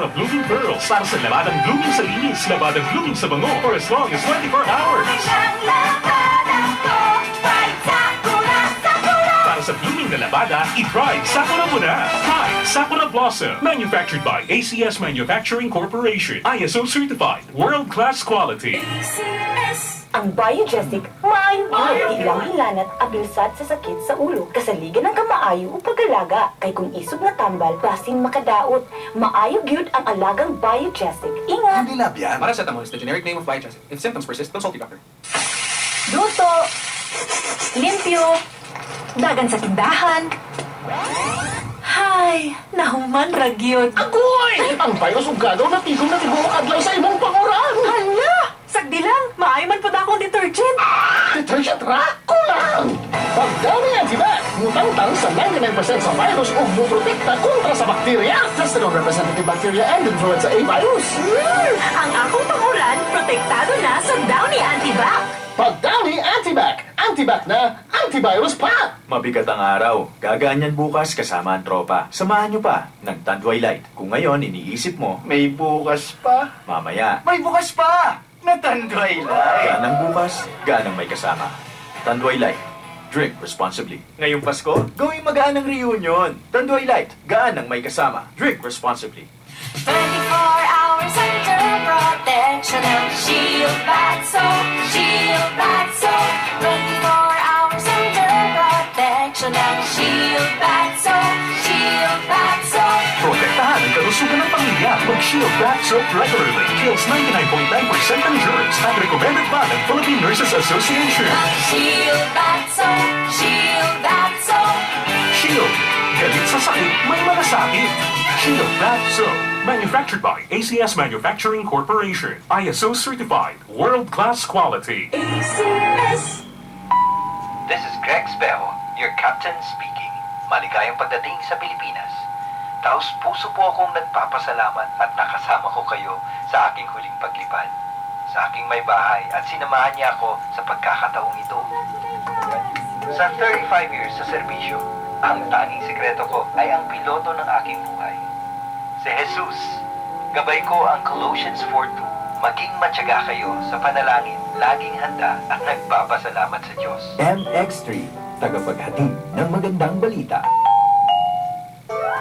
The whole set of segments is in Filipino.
Sakura Blooming Pearls para sa labadang blooming sa linis, labadang blooming sa bango for as long as 24 hours. Para sa blooming na labada, i-try Sakura mo na. Try Sakura Blossom. Manufactured by ACS Manufacturing Corporation. ISO certified. World-class quality. Ang Biogesic, maayo ilang hilanat abilsad sa sakit sa ulo. Kasaligan ng kamaayo o pag-alaga. Kay kung isog na tambal, basin makadaot. Maayo gyud ang alagang Biogesic. Ingat! Hindi lab yan. Paracetamol is the generic name of Biogesic. If symptoms persist, consult your doctor. Luto! Limpyo! Dagan sa tindahan! Hay! Nahuman ragyod! Agoy! Ang virus ug gagaw na tigong adlaw sa imong panguran! Hala! Sagdi lang! Maayo man po akong detergent! Detergent ra? Kulang! Pagdami antibac, mutang-tang sa 99% sa virus ug muprotekta kontra sa bakterya. Tested on representative bacteria and influenza A virus. Ang akong panguran, protektado na sa Downy Antibac! Pagdami antibac! Antibac na, antivirus pa! Mabigat ang araw. Gaganyan bukas kasama ang tropa. Samahan nyo pa ng Tanduay Light. Kung ngayon iniisip mo, May bukas pa. mamaya. May bukas pa! Natanduay lang. Ganang bukas, ganang may kasama. Tanduay Light. Drink responsibly. Ngayong Pasko, gawing magaan ang reunion. Tanduay Light. Gaanang may kasama. Drink responsibly. 24 hours under protection ng Shield Bath Soap, Shield Bath Soap. 24 hours under protection ng Shield Bath Soap, Shield Bath Soap. Protektahan ang kalusugan ng pamilya. Mag-Shield Bath Soap regularly. Kills 99.9% ng germs at recommended pa ng Philippine Nurses Association. Shield Bath Soap, Shield Bath Soap. Shield. Galit sa sakit, may malasakit. Shield Bath Soap. Manufactured by ACS Manufacturing Corporation. ISO certified. World-class quality. ACS! This is Greg Spejo, your captain speaking. Maligayang pagdating sa Pilipinas. Taos puso po akong nagpapasalamat at nakasama ko kayo sa aking huling paglipad. Sa aking may bahay at sinamahan niya ako sa pagkakataong ito. Sa 35 years sa serbisyo, ang tanging sikreto ko ay ang piloto ng aking buhay. Si Jesus. Gabay ko ang Colossians 4:2. Maging matyaga kayo sa panalangin, laging handa at nagpapasalamat sa Diyos. MX3. Tagapaghatid ng magandang balita.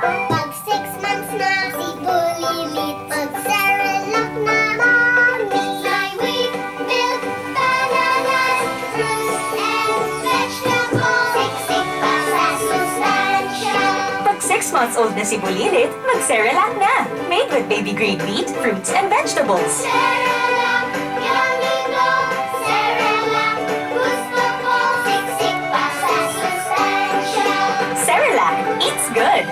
Pag 6 months na si Bulilit, pag Cerelac na morning, ay wheat, milk, bananas, fruits, and vegetables. Siksik pa sa sustansya. Pag 6 months old na si Bulilit, mag-Cerelac na! Made with baby-grade wheat, fruits, and vegetables. Cerelac, yummy go. Cerelac, gusto ko. Siksik pa sa sustansya. Cerelac, eats good!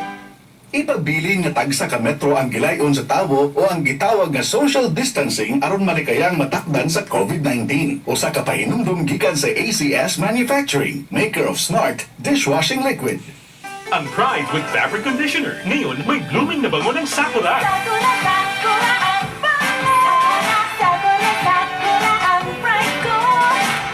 Ipabilin nga tagsa ka metro ang gilayon sa tawo o ang gitawag nga social distancing aron malikayang matakdan sa COVID-19. Usa ka pahinumdum gikan sa ACS Manufacturing, maker of Smart dishwashing liquid. Ang Pride with Fabric Conditioner. Ngayon, may blooming na bango ng Sakura. Sakura, Sakura, ang bango. Sakura, Sakura, ang pride ko.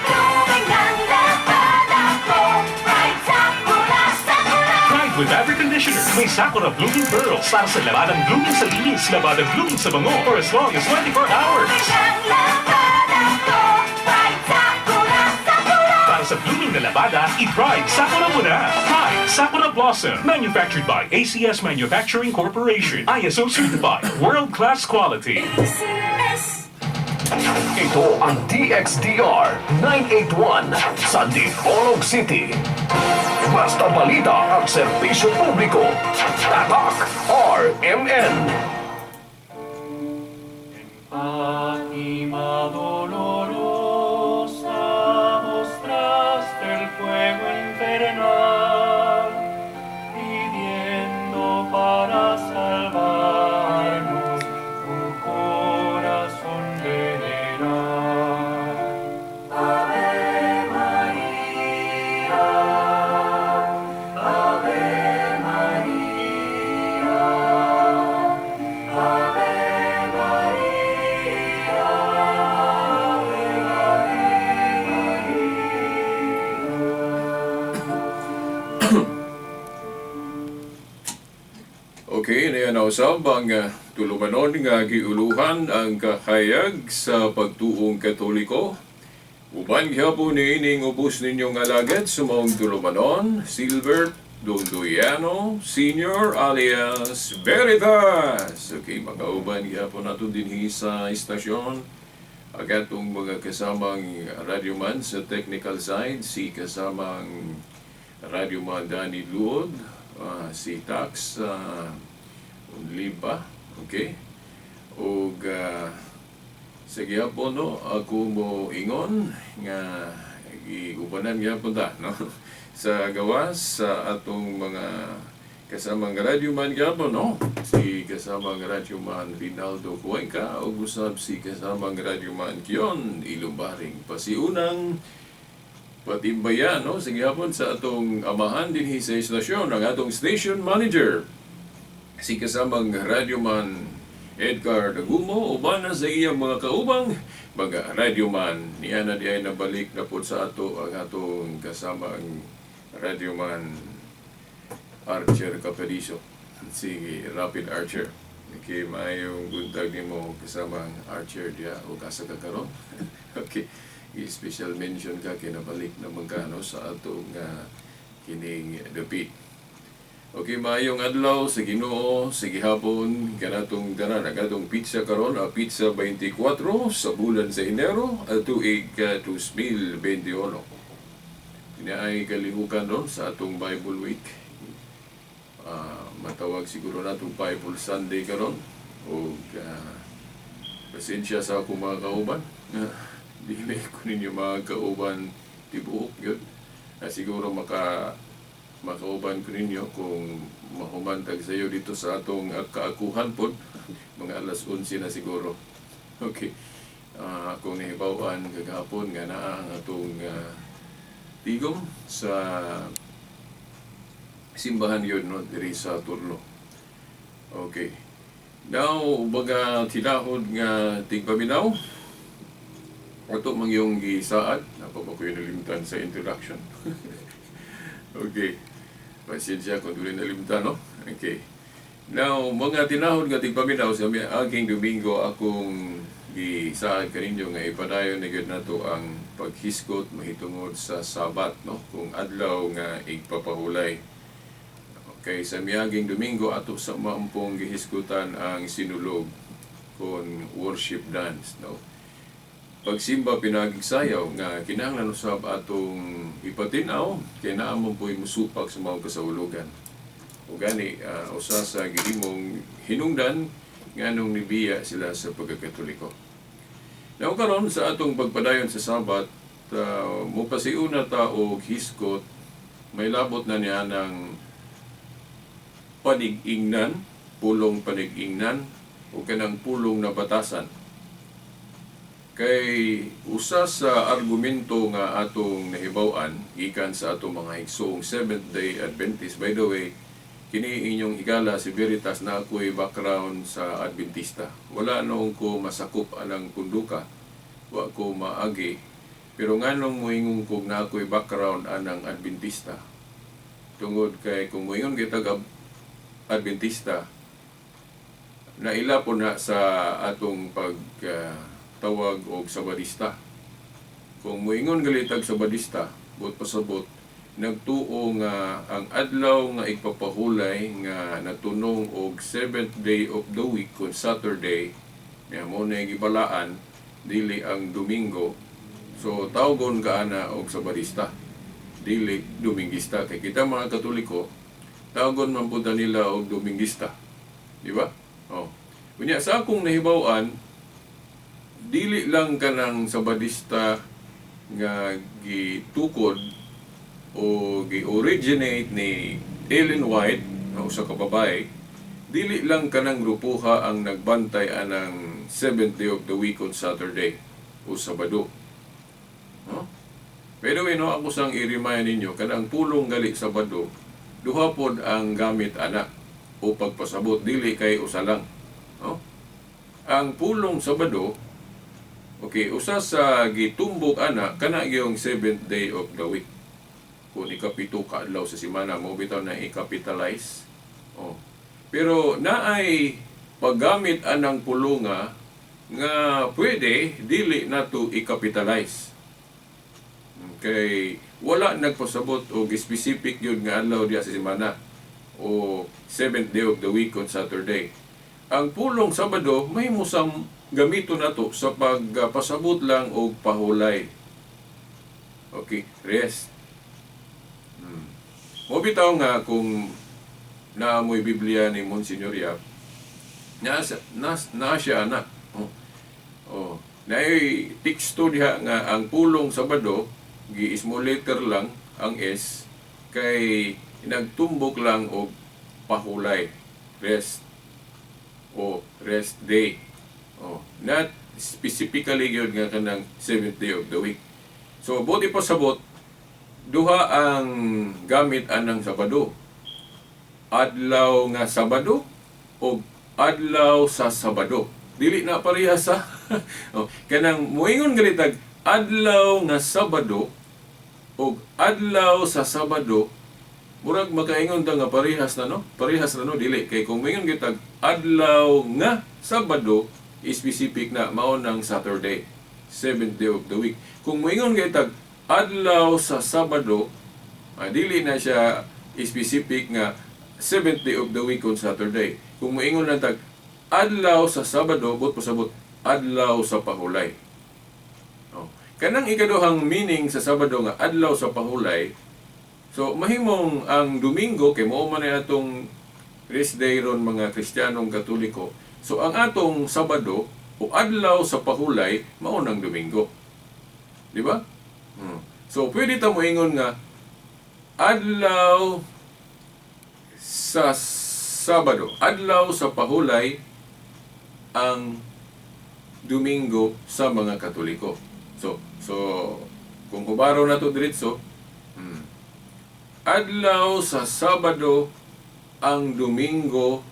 Blooming ng labada ko. Pride, Sakura, Sakura. Pride with Fabric Conditioner. May Sakura Blooming Pearls para sa labadang blooming sa linis, labadang blooming sa bango for as long as 24 hours. Ng labada ko. Pride, Sakura, Sakura. Para sa blooming na labada, i-try Sakura mo na. Try Sakura Blossom. Manufactured by ACS Manufacturing Corporation. ISO certified. World-class quality. Ito ang DXDR 981 sa Dipolog City. Basta balita at serbisyo publiko. Tatak RMN. Fátima dolorosa, mostraste el fuego infernal, pidiendo para salvarnos un corazón general. Ave María, Ave María, Ave Okay, na yan usab ang tulumanon nga giuluhan ang kahayag sa pagtuong Katoliko. Uban gihapon ni ining ubos ninyong alagad sumaong tulumanon, Silbert Dondoyano Senior alias Veritas. Okay, mga uban gihapon nato dinhi sa istasyon. Agatong mga kasamang radyoman sa technical side, si kasamang radyoman Danny Luod, si Tax Liba, okay? O sa gihapon, no, ako mo ingon nga iubanan gihapon ta, no? Sa gawas sa atong mga kasamang radyoman gihapon, no? Si kasamang radyoman Rinaldo Cuenca o usab si kasamang radyoman Kion Ilumbaring pasiunang patimbayan, no? Sa gihapon sa atong amahan dinhi sa istasyon ang atong station manager si kasamang radyoman Edgar Dagumo uban na sa iyang mga kaubang mga radyoman niya na diay nabalik na po sa ato ang atong kasamang radyoman Archer Capadiso, si Rapid Archer. Okay, mayong buntag nimo kasamang Archer dia o kasa ka karon. Okay, i-special mention ka kinabalik na magkano sa atong kining dapit. Okay, maayong adlaw sa Ginoo, sa gihapon kanatong tanan agatong pizza karon, pizza 24 sa bulan sa Enero tuig 2021. Ay kalihukan ron sa atong Bible Week. Matawag siguro natong Bible Sunday karon o pasensya sa akong mga kauban. Dili ko ninyo mga kauban tibuok yun. Siguro makauban ko ninyo kung mahumantag sa iyo dito sa atong kaakuhan po. Mga alas 11 na siguro. Okay. Kung nahibawan kagahapon nga naa ang atong tigom sa simbahan yun, no, diri sa Turlo. Okay. Now, baga tinahod nga tigpaminaw. Ato mangyong gisaad. Napapa ko yung nalimtan sa introduction. Okay. Pasensya kung tuloy nalimtan, no? Okay. Now, mga tinahod nga tigpaminaw sa aking Domingo akong gisaad kaninyo nga ipadayon na gud nato ang paghiskot mahitungod sa Sabat, no? Kung adlaw nga igpapahulay. Okay, sa miaging Domingo ato sa maampong gihiskutan ang sinulog kon worship dance, no? Pagsimba pinagigsayaw nga kinahanglan usab atong ipatinaw kay naa man po'y musupak sa mga kasahulugan. O gani usa sa gihimong hinungdan nganong nibiya sila sa pagkakatoliko. Now karon sa atong pagpadayon sa Sabat, mupasiuna ta og hiskot may labot na niya ng panig-ingnan, pulong panig-ingnan o kanang pulong na batasan. Kay usa sa argumento nga atong nahibaw-an gikan sa atong mga igsoong Seventh-day Adventist. By the way, kini inyong higala si Veritas na ako'y background sa Adventista. Wala noong ko masakop anang kunduka, wa ko maagi. Pero nganong moingon ko na ako'y background anang Adventista. Tungod kay kung moingon kita Adventista, naila po na sa atong pagtawag og Sabadista. Kung moingon galitag Sabadista, buot pasabot, nagtuo nga ang adlaw nga igpapahulay nga natunong og 7th day of the week kon Saturday, nga mo na gibalaan dili ang Domingo. So tawgon ka ana og Sabadista, dili Domingista. Kay kita mga Katoliko, tawgon man punta nila og Domingista. Di ba? Oh. Kunya sa akong nahibaw-an, dili lang kanang Sabadista nga gitukod o gi-originate ni Ellen White na usa ka babae. Dili lang kanang grupuha ang nagbantay anang 7th day of the week on Saturday o Sabado. No? Pero no, ako sang i-remind ninyo kanang pulong gali Sabado, duha pod ang gamit ana o pagpasabot, dili kay usa lang. No? Ang pulong Sabado, okay, usa sa gitumbok ana kana gyung 7th day of the week. Kung ikapito ka adlaw sa semana mo bitaw na i-capitalize. Oh. Pero naay paggamit anang pulunga nga pwede dili nato i-capitalize. Kay wala nagpasabot og specific yun nga adlaw diya sa semana o 7th day of the week on Saturday. Ang pulong Sabado may musang gamito nato sa pagpasabot lang og pahulay. Okay, rest. Mo bitaw nga kung naamoy Biblia ni Monsignor Yap, na siya anak. Naay teksto diha nga ang pulong Sabado gi-small letter lang ang S kay nagtumbok lang og pahulay, rest o rest day. Not specifically gyud nga kanang 7th day of the week. So buti pasabot duha ang gamit anang Sabado. Adlaw nga Sabado o adlaw sa Sabado. Dili na parehas sa kanang moingon galitag adlaw nga Sabado o adlaw sa Sabado, murag makaingon ta nga parehas na no? Parehas na no, dili. Kay kung moingon gitag adlaw nga Sabado, specific na mao nang Saturday, 7th day of the week. Kung moingon gitag adlaw sa Sabado, dili na siya specific nga 7th day of the week on Saturday. Kung moingon lang tag adlaw sa Sabado, but pasabot adlaw sa pahulay. Kanang ikaduhang meaning sa Sabado nga adlaw sa pahulay, so mahimong ang Domingo kay mao man atong rest day ron mga Kristiyanong Katoliko. So ang atong Sabado o adlaw sa pahulay mao nang Domingo. Di ba? So pwede ta moingon nga adlaw sa Sabado, adlaw sa pahulay ang Domingo sa mga Katoliko. So kung kubaro na to diretso, adlaw sa Sabado ang Domingo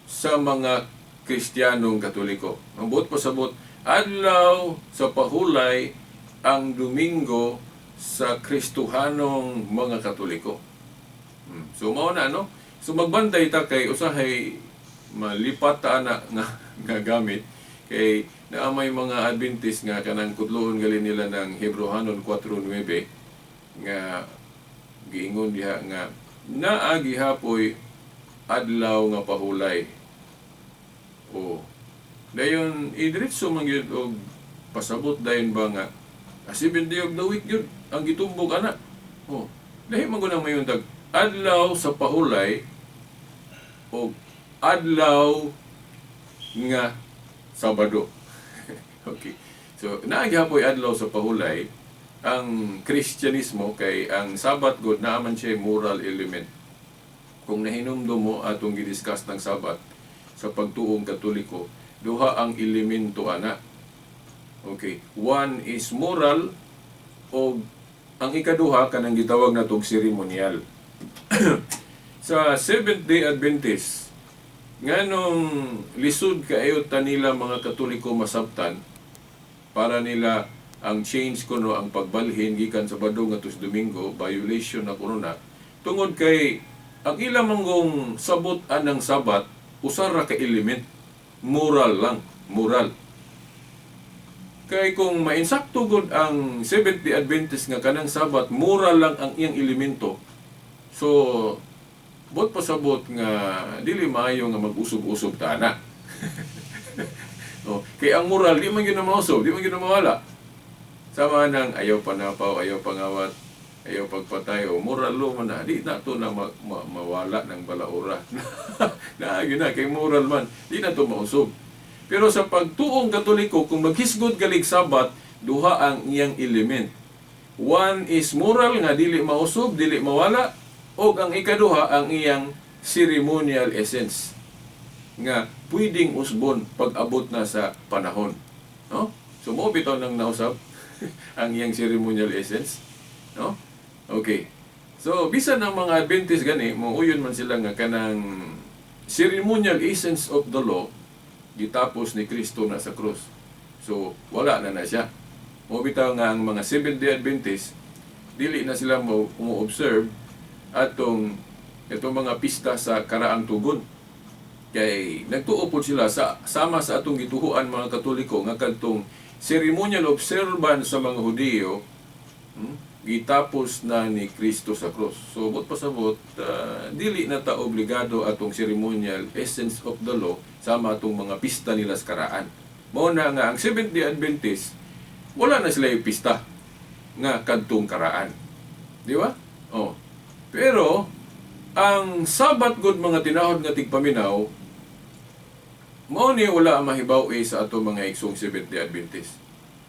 sa mga Kristiyanong Katoliko. Ang buot pasabot, adlaw sa pahulay ang Domingo sa Kristohanong mga Katoliko. So mao na no? So magbantay ta kay usahay malipat ta na nga gamit kay naamay mga Adventist nga kanang kudloon gali nila ng Hebrehanon 4:9 nga giingon diha nga naa gihapoy adlaw nga pahulay. Dayon idiretso man gyud og pasabot dayon ba nga 7th day of the week gyud ang gitumbog ana. Dahil man gunang mayon tag adlaw sa pahulay o adlaw nga Sabado. Okay. So, naagihapoy adlaw sa pahulay, ang Kristyanismo kay ang Sabat God naaman siya moral element. Kung nahinumdum mo atong gidiscuss ng Sabat sa pagtuong Katoliko, duha ang elemento ana. Okay. One is moral o ang ikaduha kanang gitawag natong ceremonial. Sa Seventh-day Adventist, nganong lisod kaayo ta nila mga Katoliko masabtan para nila ang change kuno ang pagbalhin gikan sa Sabado ngadto sa Domingo, violation na kuno na tungod kay ang ilang manggong sabot anang Sabat usa ra ka element, moral lang, moral. Kay kung mainsakto gud ang Seventh-day Adventist nga kanang Sabat moral lang ang iyang elemento, so bot pasabot nga dili maayo nga mag-usog-usog ta na. Kay ang moral di man gyud na mausog, di man gyud na mawala. Sama nang ayaw panapaw, ayaw pangawat, ayaw pagpatay o moral lo man na di na to na mawala ng balaura. Na gyud na kay moral man, di na to mausog. Pero sa pagtuong Katoliko kung maghisgod galig Sabat, duha ang iyang element. One is moral nga dili mausog, dili mawala. O ang ikaduha ang iyang ceremonial essence nga pwedeng usbon pag-abot na sa panahon. No? So mo bitaw nang nausab ang iyang ceremonial essence. No? Okay. So bisan ng mga Adventist gani, muuyon man sila nga kanang ceremonial essence of the law gitapos ni Kristo na sa krus. So wala na siya. Mo bitaw nga ang mga Seventh-day Adventist dili na sila mo observe atong itong mga pista sa karaang tugon. Kay nagtuo po sila sama sa atong gituhuan mga Katoliko nga kadtong ceremonial observance sa mga Hudiyo gitapos na ni Kristo sa cross. So, bot pasabot, dili na ta obligado atong ceremonial essence of the law sama atong mga pista nila sa karaan. Mao na nga ang Seventh-day Adventist, wala na sila yung pista nga kadtong karaan. Di ba? Oh. Pero, ang Sabat good mga tinahod nga tigpaminaw, mao ni wala ang mahibaw sa atong mga iksong Seventh-day Adventist.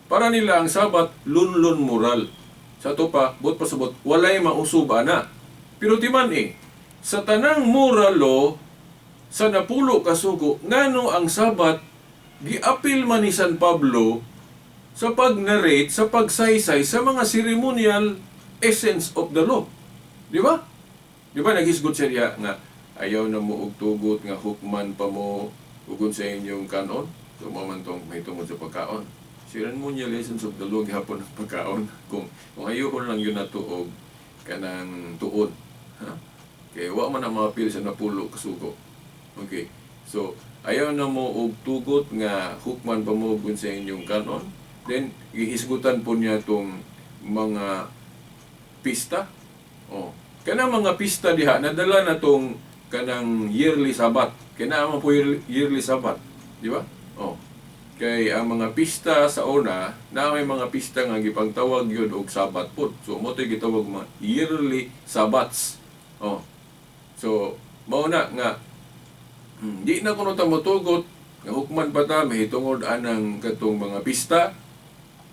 Para nila ang Sabat, lunlun moral. Sa ito pa, bot pasabot, walay mausub ana. Pero timan sa tanang moral law, sa napulo kasugo, ngano ang Sabat, giapil man ni San Pablo sa pag-narrate, sa pagsaysay, sa mga ceremonial essence of the law. Di ba? Di ba naghisgot siya diya nga, ayaw na mo og tugot nga hukman pa mo ugon sa inyong kanon? Tumamantong may tungod sa pagkaon. Ceremonial essence of the law gihapon ang pagkaon. Kung ayuhon lang yun na tuog kanang tuod. Ha? Kaya wa man ang mapil sa napulo kasugo. Okay. So, ayaw na mo og tugot nga hukman pa mo ugon sa inyong kanon. Then, ihisgutan po niya itong mga pista. Oh. Kanang mga pista diha, nadala na itong kanang yearly sabat. Kailangan po yearly sabat. Di ba? Oh. Kay ang mga pista sa una, na may mga pista nga gipangtawag yun og sabat po. So, mo ito gitawag mga yearly sabats. Oh. So, mauna nga, di na kuno ta motugot, nga hukman pa ta, mahitungod anang katong mga pista.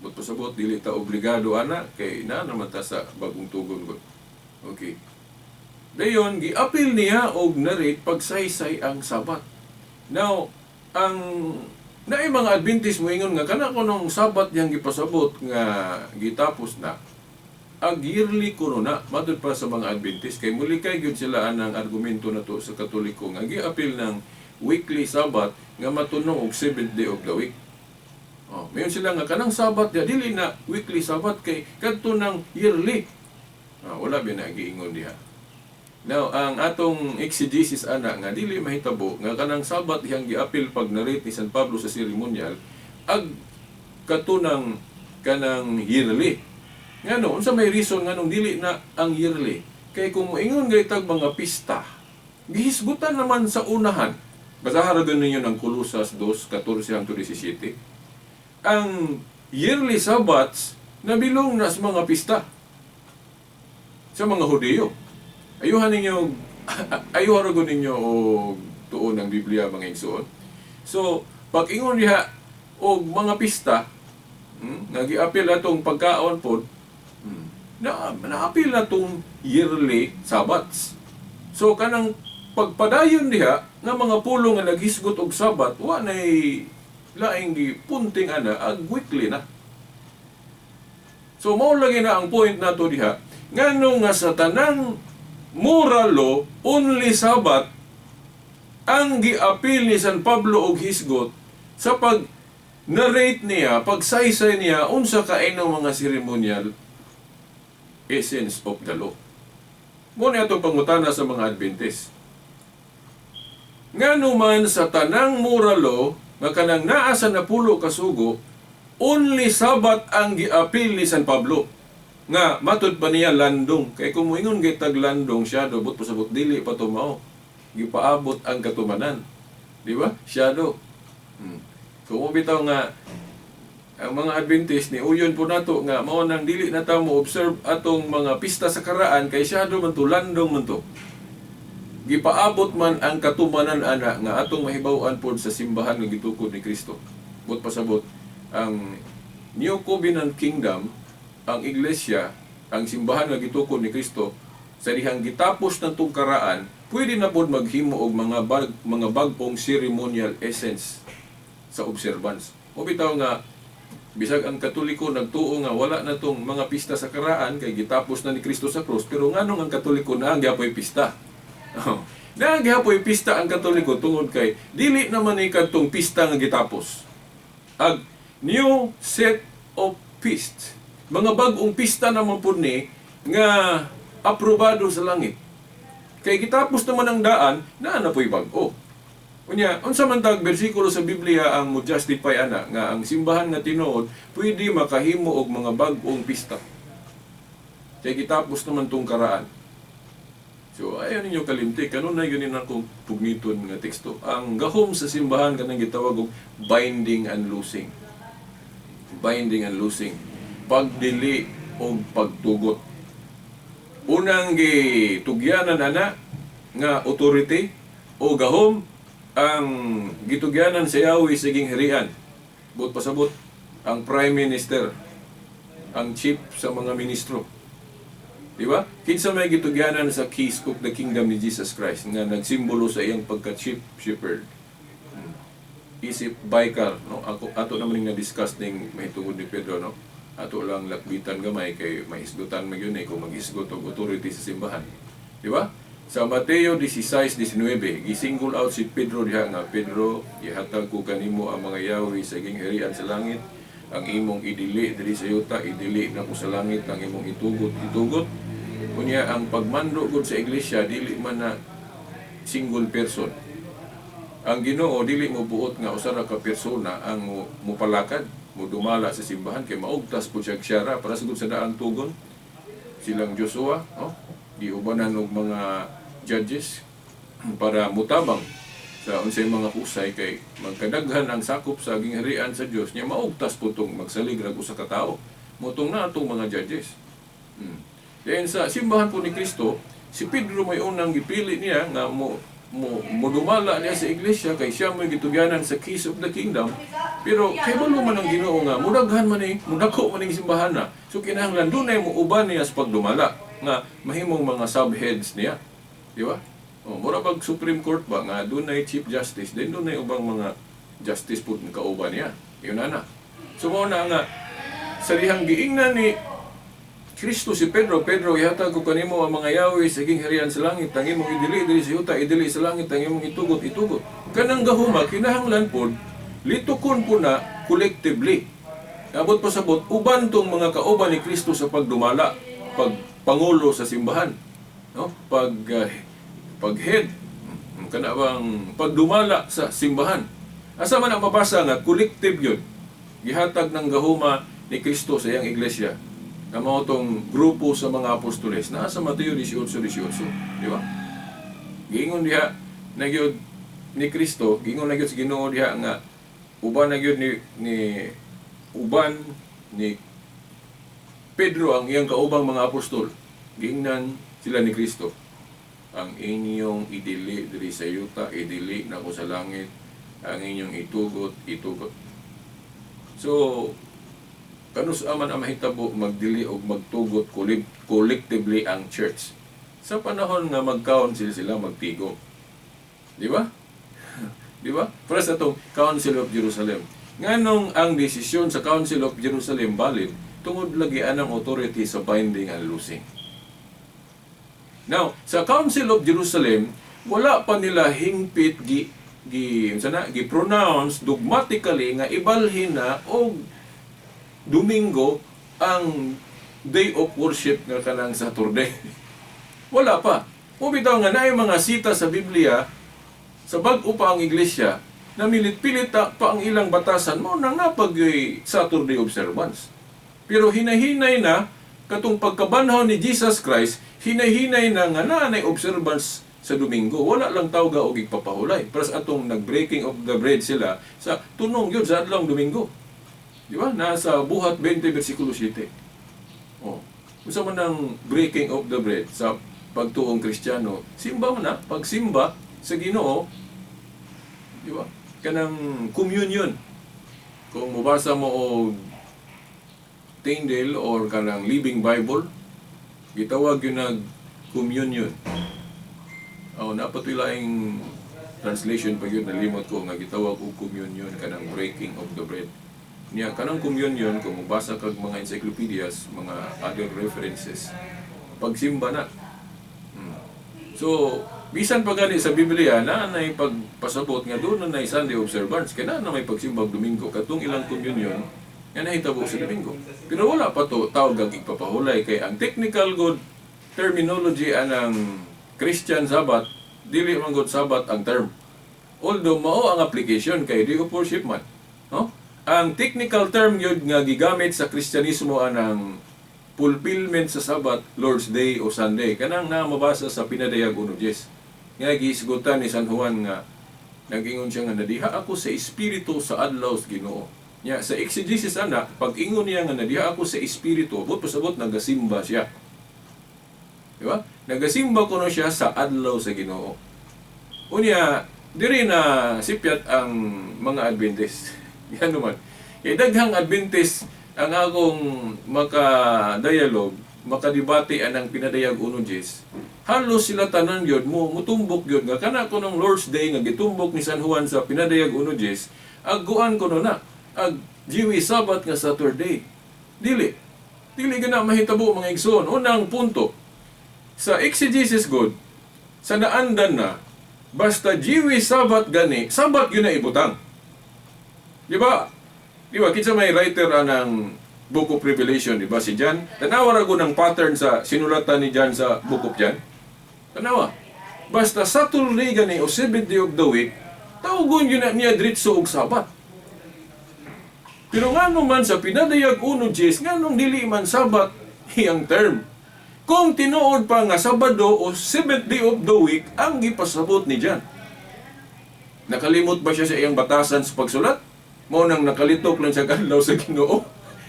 But pasabot, dili ta obligado ana, kay na naman ta sa bagong tugon ko. Okay. Dayon, giapil niya og narrate pagsaysay ang sabat. Now, ang naay mga Adventist mo ingon nga kana kunong Sabat yang gipasabot nga gitapos na ag yearly kuno na matud pa sa mga Adventist kay muli kay gyud sila anang argumento nato sa Katoliko nga giapil ng weekly Sabat nga matunong og 7th day of the week. Oh, mayon sila nga kanang Sabat ya dili na weekly Sabat kay kadto ng yearly. Wala ba na giingon diha. Now, ang atong exegesis ana nga dili mahitabo nga kanang Sabat yang giapil pag narrate ni San Pablo sa ceremonial ag katunang kanang yearly. Ngano unsa may reason nganong dili na ang yearly? Kay kung moingon gaytag mga pista, gihisgutan naman sa unahan. Basahan ra ninyo ng Colosas 2:14-17. Ang yearly Sabbats nabilong na sa mga pista sa mga Hudiyo. Ayuhan ninyo og tuon ng Biblia mga igsoon. So, pag ingon diha og mga pista, nagiapil atong pagkaon pod, naapil atong yearly Sabbats. So, kanang pagpadayon diha nga mga pulong nga naghisgot og Sabat, wa nay laing gipunting ana ag weekly na. So, mao lagi na ang point nato diha. Ngano nga sa tanang moral law, only Sabat ang giapil ni San Pablo og hisgot sa pag-narrate niya, pagsaysay niya unsa kaayong mga ceremonial essence of the law. Muna itong pangutana sa mga Adventist. Ngano man sa tanang moral law, nga kanang naa sa napulo kasugo, only Sabat ang giapil ni San Pablo. Nga matud pa niya landong kay kung moingon gay tag landong shadow but pasabot dili pa to mao gipaabot ang katumanan, di ba? Shadow. Kung mo bitaw nga ang mga Adventist ni uyon po nato nga mao nang dili na ta mo observe atong mga pista sa karaan kay shadow man to, landong man to. Gipaabot man ang katumanan ana nga atong mahibaw-an pod sa simbahan nga gitukod ni Kristo. But pasabot ang New Covenant Kingdom, ang iglesia, ang simbahan nga gitukod ni Kristo, sa dihang gitapos ng tungkaraan, pwede na po maghimo og mga bagpong ceremonial essence sa observance. O bitaw nga, bisag ang Katoliko nagtuo nga wala na tong mga pista sa karaan, kay gitapos na ni Kristo sa krus, pero nganong ang Katoliko na ang gihapoy pista? Na ang gihapoy pista ang Katoliko tungod kay, dili naman ni kadtong pista nga gitapos. Ag new set of feast. Mga bagong pista naman po ni nga aprobado sa langit. Kaya gitapos naman ang daan, na po'y bago. Unya, unsa man tag bersikulo sa Biblia ang mo justify ana nga ang simbahan nga tinuod pwede makahimo og mga bag-ong pista. Kaya gitapos naman tong karaan. So ayaw ninyo kalimti kanunay ganin akong pugniton nga teksto. Ang gahom sa simbahan kanang gitawag og binding and loosing. Binding and loosing. Pagdili o pagtugot. Unang gitugyanan ana nga authority o gahom ang gitugyanan sa Yahweh siging herian. Buot pasabot ang prime minister, ang chief sa mga ministro. Di ba? Kinsa may gitugyanan sa keys of the kingdom ni Jesus Christ nga nagsimbolo sa iyang pagka-chief shepherd. Isip Baikar, no? Ato naman yung na-discuss ning mahitungod ni Pedro, no? Ato lang lakbitan gamay kay mahisgutan mo yun kung mag-isgot og authority sa simbahan. Di ba? Sa Mateo 16:19, gisingle out si Pedro diha nga, Pedro, ihatag ko kanimo ang mga Yahweh sa iging herian sa langit, ang imong idili diri sa yuta, idili na ko sa langit, ang imong itugot. Kunya ang pagmando gud sa iglesia dili man na single person. Ang Ginoo dili mo buot nga usa ra ka persona ang mupalakad, mo dumala sa simbahan kay maugtas pud siya syara para sa daang tugon. Silang Joshua, no? Giubanan og mga judges para mutabang sa unsay mga husay kay magkadaghan ang sakop sa gingharian sa Dios niya maugtas putong magsalig ra usa ka tawo motong na atong mga judges. Then sa simbahan po ni Kristo, si Pedro may unang gipili niya nga mo dumala niya sa iglesia kay siya may gitugyanan sa keys of the kingdom. Pero kay balo man ang Ginoo nga mudaghan man mudako man ning simbahan na. So kinahanglan dunay mo uban niya sa pagdumala nga mahimong mga subheads niya. Di ba? Mura bag Supreme Court ba nga dunay Chief Justice, then dunay ubang mga justice pud nga kauban niya. Yun na. So mo na nga sa dihang giingnan ni Kristo si Pedro, ihatag ko kanimo ang mga Yahweh sa iging herian sa langit, ang imong idili sa yuta, idili sa langit, ang imong itugot. Kanang gahuma kinahanglan pod litukon po na collectively. Abot pa sabot uban tong mga kauban ni Kristo sa pagdumala, pagpangulo sa simbahan, no? Paghead kana bang pagdumala sa simbahan. Asa man ang mabasa nga collective yun. Gihatag ng gahuma ni Kristo sa iyang iglesia. Ang mga itong grupo sa mga apostoles na sa Mateo 18:18, di ba? Giingon diha na gyud ni Kristo, giingon na gyud sa Ginoo diha nga uban na gyud ni Pedro ang iyang kaubang mga apostol. Giingnan sila ni Kristo. Ang inyong idili diri sa yuta, idili na ko sa langit, ang inyong itugot. So kanus aman ang mahitabo magdili og magtugot collectively ang church. Sa panahon nga mag-council sila magtigo. Di ba? Di ba? Para sa itong Council of Jerusalem. Nganong ang desisyon sa Council of Jerusalem valid tungod lagi anang authority sa binding and loosing. Now, sa Council of Jerusalem, wala pa nila hingpit gi-pronounce dogmatically nga ibalhin na og Domingo ang day of worship nga kanang Saturday. Wala pa. O bitaw nga naay mga sita sa Biblia sa bag-o pa ang iglesia na milit-pilit pa ang ilang batasan mo nang napag Saturday observance. Pero hinahinay na katong pagkabanhaw ni Jesus Christ, hinahinay na nga naanay observance sa Domingo. Wala lang tawga og igpapahulay. Para sa atong nag-breaking of the bread sila sa tunong yun sa adlong Domingo. Di ba? Nasa Buhat 20, versikulo 7. Usa man ang breaking of the bread sa pagtuong Kristiyano, simba mo na, pagsimba sa Ginoo, di ba? Kanang communion. Kung mabasa mo o Tyndale or kanang Living Bible, gitawag yun na communion. Napatulaying translation pa yun, nalimot ko nga gitawag og communion, kanang breaking of the bread. Niya kanang communion kung mabasa kag mga encyclopedias, mga other references, pagsimba na. So, bisan pa gani sa Biblia na nay pagpasabot nga doon na Sunday observance, kaya na may pagsimba Domingo katong ilang communion nga nahitabo sa Domingo. Pero wala pa to tawag ang igpapahulay kay ang technical good terminology anang Christian Sabbath, dili man good Sabbath ang term. Although mao ang application kay day of worship man. No? Ang technical term yun nga gigamit sa Kristyanismo anang fulfillment sa Sabat, Lord's Day o Sunday. Kanang na mabasa sa Pinadayag 1:10. Nga giisgutan ni San Juan nga nag-ingon siya nga nadiha ako sa espiritu sa adlaw sa Ginoo. Nya sa exegesis ana, pag ingon niya nga nadiha ako sa espiritu, but pasabot nagasimba siya. Di ba? Nagasimba ko no siya sa adlaw sa Ginoo. Unya, diri na sipyat ang mga Adventist. Yan naman. Kaya daghang Adventist ang akong maka-dialogue, makadebate anang Pinadayag 1:10. Halos sila tanan yun mo, mutumbok yun nga kana ko ng Lord's Day nga gitumbok ni San Juan sa Pinadayag 1:10, agguan ko no na, ag Jewish Sabbath nga Saturday. Dili gana mahitabo mga igsoon. Unang punto, sa exegesis God, sa naandan na, basta Jewish Sabbath gani, Sabbath yun na ibutang. Di ba? Kinsa may writer anang Book of Revelation, di ba? Si John. Tanawa ko ng pattern sa sinulatan ni John sa Book of John. Tanawa. Basta Saturday gani o 7th day of the week, tawgon yun na niya diretso og Sabat. Pero nga naman sa Pinadayag 1:10, nga nung dili man Sabat iyang term. Kung tinuod pa nga Sabado o 7th day of the week, ang gipasabot ni John. Nakalimot ba siya sa iyang batasan sa pagsulat? Mao nang nakalitok lang sa kadlaw sa Ginoo.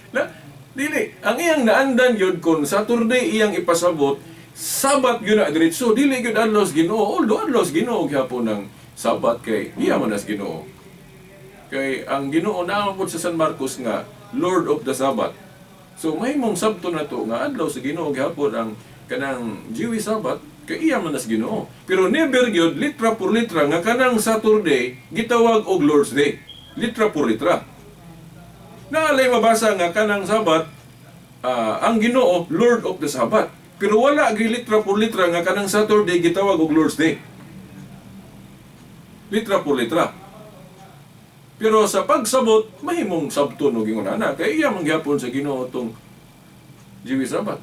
Na, dili. Ang iyang naandan yun kung Saturday iyang ipasabot, Sabat yun na diretso. Dili yun adlaw sa Ginoo. Although adlaw sa Ginoo gyapon ng Sabat kay iya man as Ginoo. Kay ang Ginoo naamon po sa San Marcos nga Lord of the Sabbath. So may mong sabto na to nga adlaw sa Ginoo gyapon ang kanang Jewish Sabbath kay iya man as Ginoo. Pero never gyud litra por litra nga kanang Saturday gitawag og Lord's Day. Litra por litra. Naalay mabasa nga kanang Sabat, ang Ginoo Lord of the Sabbath. Pero wala gi litra por litra nga kanang Saturday gitawag og Lord's Day. Litra por litra. Pero sa pagsabot, mahimong sabton og ingon ana kay iya man gyapon sa Ginoo tong Jewish Sabbath.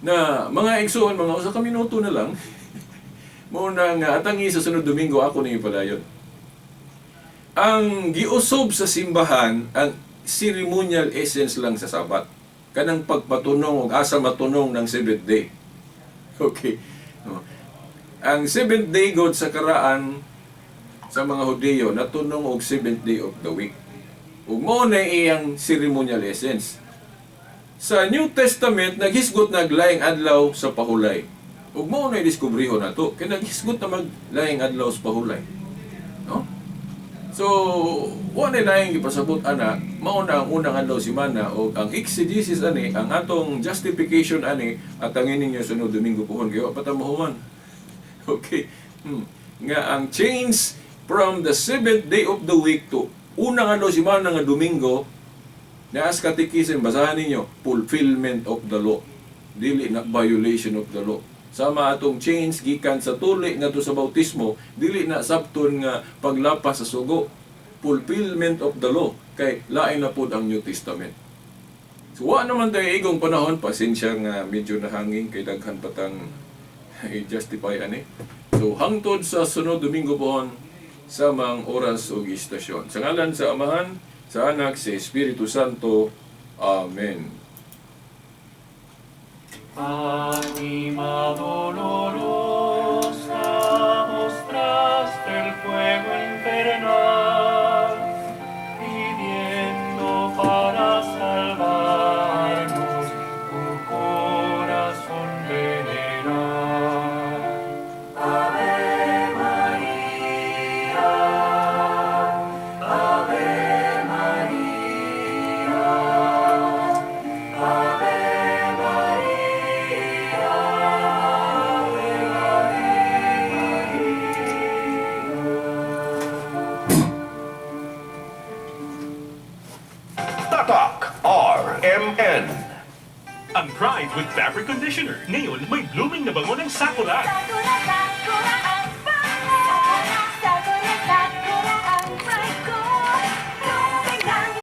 Na mga igsoon, mga usa ka minuto na lang. Mao na nga atangi sa sunod Domingo ako ni padayon. Ang giusob sa simbahan, ang ceremonial essence lang sa Sabat. Kanang pagpatunong o asa matunong ng 7th day. Okay. Ang 7th day God sa karaan sa mga Hudyo, natunong og 7th day of the week. Ug mao na iyang ceremonial essence. Sa New Testament, naghisgot naglaing adlaw sa pahulay. Ug mao na diskubriho nato, kay naghisgot na maglaing adlaw sa pahulay. No? So, wala na yung ipasabot ana, mauna ang unang adlaw si Mana o ang exegesis ani, ang atong justification ani, at ang ininyo sunod Domingo pohon kayo, patamuhuman. Okay. Nga ang change from the 7th day of the week to unang adlaw si Mana nga Domingo, na as katikism, basahan ninyo, fulfillment of the law. Dili na violation of the law. Sama atong change gikan sa tuli nga to sa bautismo, dili na sabton nga paglapas sa sugo. Fulfillment of the law kay lain na pud ang New Testament. So wa naman tayo igong panahon, pasensya nga medyo nahangin kay daghan patang i-justify ani. So hangtod sa sunod Domingo pohon sa mga oras o istasyon. Sa ngalan sa Amahan, sa Anak, sa Espiritu Santo. Amen. Anima dolorosa, mostraste el fuego infernal, pidiendo para salvarnos tu corazón veneral. Ave María, Ave María, Ave Tatak RMN. Ang Pride with Fabric Conditioner. Ngayon, may blooming na bango ng sakura. Sakura, sakura,